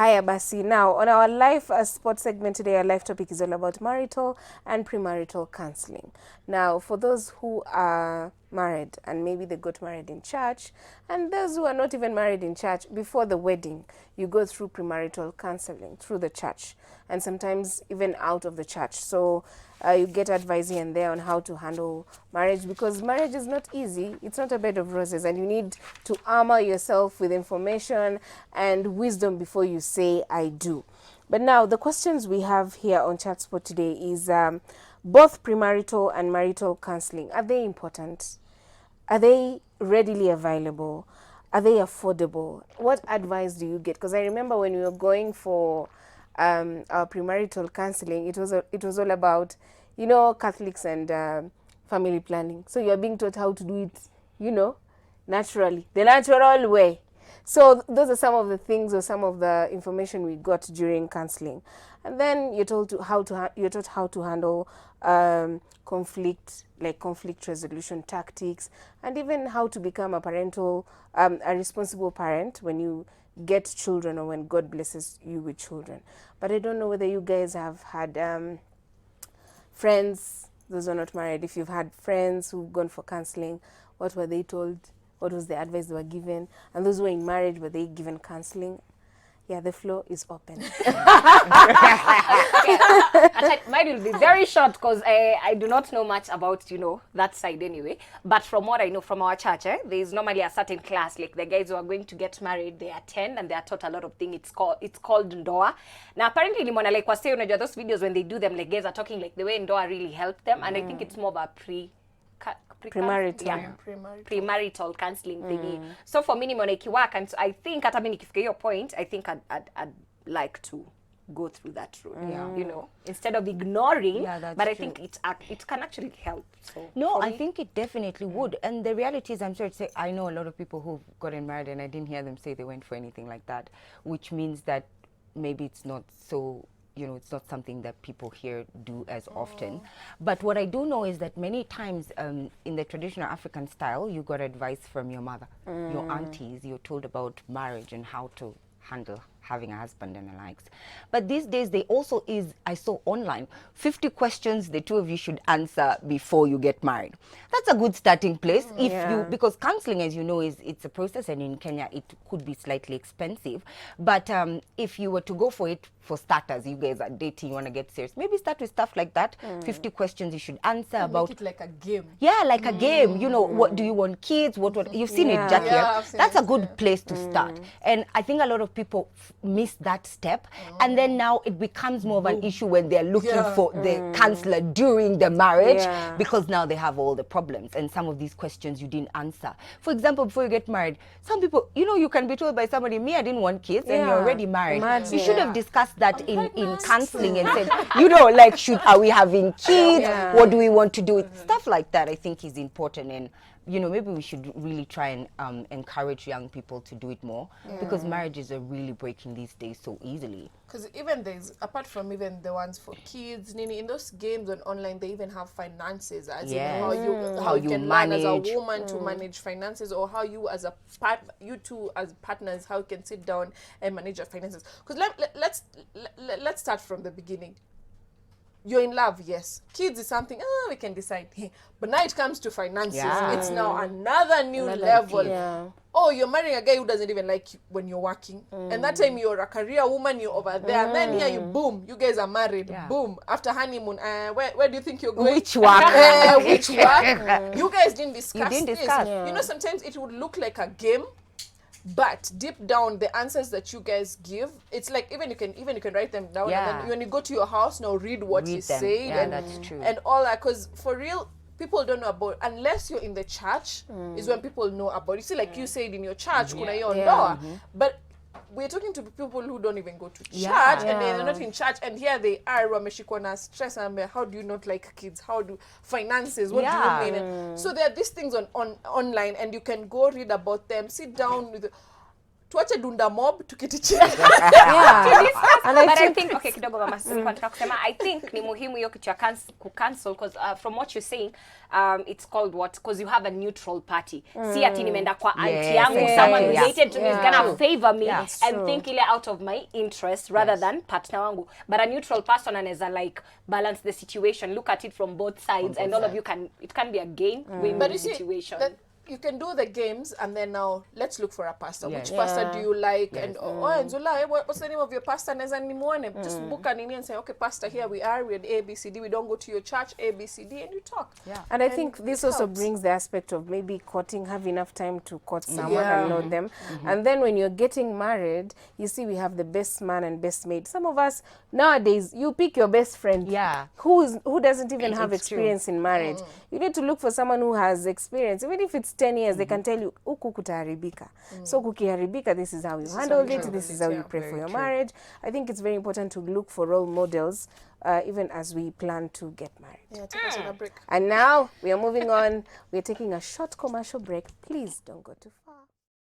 Haya basi. Now, on our life sports segment today, our life topic is all about marital and premarital counseling. Now, for those who are married and maybe they got married in church, and those who are not even married in church, before the wedding, you go through premarital counseling through the church and sometimes even out of the church. So you get advice here and there on how to handle marriage, because marriage is not easy. It's not a bed of roses, and you need to armor yourself with information and wisdom before you say I do. But now the questions we have here on chatspot today is both premarital and marital counseling, are they important? Are they readily available? Are they affordable? What advice do you get? Because I remember when we were going for our premarital counseling, it was all about, Catholics and family planning. So you're being taught how to do it, naturally, the natural way. So those are some of the things or some of the information we got during counseling. And then you're taught how to handle conflict, like conflict resolution tactics, and even how to become a responsible parent when you get children or when God blesses you with children. But I don't know whether you guys have had friends, those who are not married, if you've had friends who've gone for counseling, what were they told? What was the advice they were given? And those who were in marriage, were they given counseling? Yeah, the floor is open. Mine will be very short because I do not know much about, that side anyway. But from what I know from our church, there is normally a certain class, like the guys who are going to get married, they attend and they are taught a lot of things. It's called Ndoa. Now, apparently, like was saying, those videos when they do them, like guys are talking like the way Ndoa really helped them. And I think it's more of a premarital counseling thingy. So for me, nikiwaka, and I think at your point, I think I'd like to go through that route, instead of ignoring. But I think it can actually help. So no, I think it definitely would. And the reality is, I'm sorry to say, I know a lot of people who've gotten married and I didn't hear them say they went for anything like that, which means that maybe it's not so, it's not something that people here do as often. But what I do know is that many times in the traditional African style, you got advice from your mother, your aunties, you're told about marriage and how to handle having a husband and the likes. But these days, they also I saw online, 50 questions the two of you should answer before you get married. That's a good starting place because counseling, as you know, it's a process, and in Kenya, it could be slightly expensive. But if you were to go for it, for starters, you guys are dating, you want to get serious, maybe start with stuff like that. 50 questions you should answer about. Make it like a game. Yeah, like a game. What do you want, kids? What you've seen it, Jackie. Yeah, that's a good place to start. And I think a lot of people miss that step, and then now it becomes more of an issue when they're looking for the counselor during the marriage, because now they have all the problems and some of these questions you didn't answer. For example, before you get married, some people, you can be told by somebody, me, I didn't want kids, and you're already married. Imagine. You should have discussed that in counseling and said, are we having kids? What do we want to do? Stuff like that I think is important, and maybe we should really try and encourage young people to do it more, because marriages are really breaking these days so easily. Because even apart from even the ones for kids, Nini, in those games on online, they even have finances, as in how you can manage learn as a woman to manage finances, or how you as you two as partners, how you can sit down and manage your finances. Because let's start from the beginning. You're in love, yes. Kids is something, we can decide. But now it comes to finances. It's now another new level. Yeah. Oh, you're marrying a guy who doesn't even like you when you're working. And that time you're a career woman, you're over there. And then here you guys are married. Yeah. Boom. After honeymoon, where do you think you're going? Which work? Which work? You guys didn't discuss this. Yeah. Sometimes it would look like a game. But deep down, the answers that you guys give, it's like even you can write them down, and then when you go to your house, now read what you said, and that's true, and all that. Because for real, people don't know about, unless you're in the church, is when people know about. You see, like you said in your church, kuna hiyo ndoa, but we're talking to people who don't even go to church, and they're not in church, and here they are, wameshikwa na stress, and how do you not like kids? How do finances? What do you mean? So there are these things on online, and you can go read about them, sit down with. tuache dunda mob tukiti chini. Yeah. And But I think okay kidogo mama nilikuwa nataka kusema I think ni muhimu hiyo kitu ya cancel because from what you're saying it's called what because you have a neutral party. Si ati nimeenda kwa auntie yangu someone related to me is gonna favor me and think ile out of my interest rather than partner wangu. But a neutral person anaweza like balance the situation, look at it from both sides and all of you it can be a win-win situation. You can do the games and then now let's look for a pastor. Which pastor do you like? And Nzula, what's the name of your pastor? Just book an in and say, okay, pastor, here we are. We're at ABCD. We don't go to your church, ABCD, and you talk. Yeah. And I think this also brings the aspect of maybe courting, have enough time to court someone and know them. And then when you're getting married, you see we have the best man and best maid. Some of us nowadays, you pick your best friend. Yeah. Who doesn't even have experience in marriage. You need to look for someone who has experience. Even if it's 10 years, they can tell you, huku kutaharibika. So kukiharibika, this is how you handle it, this is how you pray for your marriage. I think it's very important to look for role models, even as we plan to get married. Yeah, take us on a break. And now, we are moving on. We are taking a short commercial break. Please don't go too far.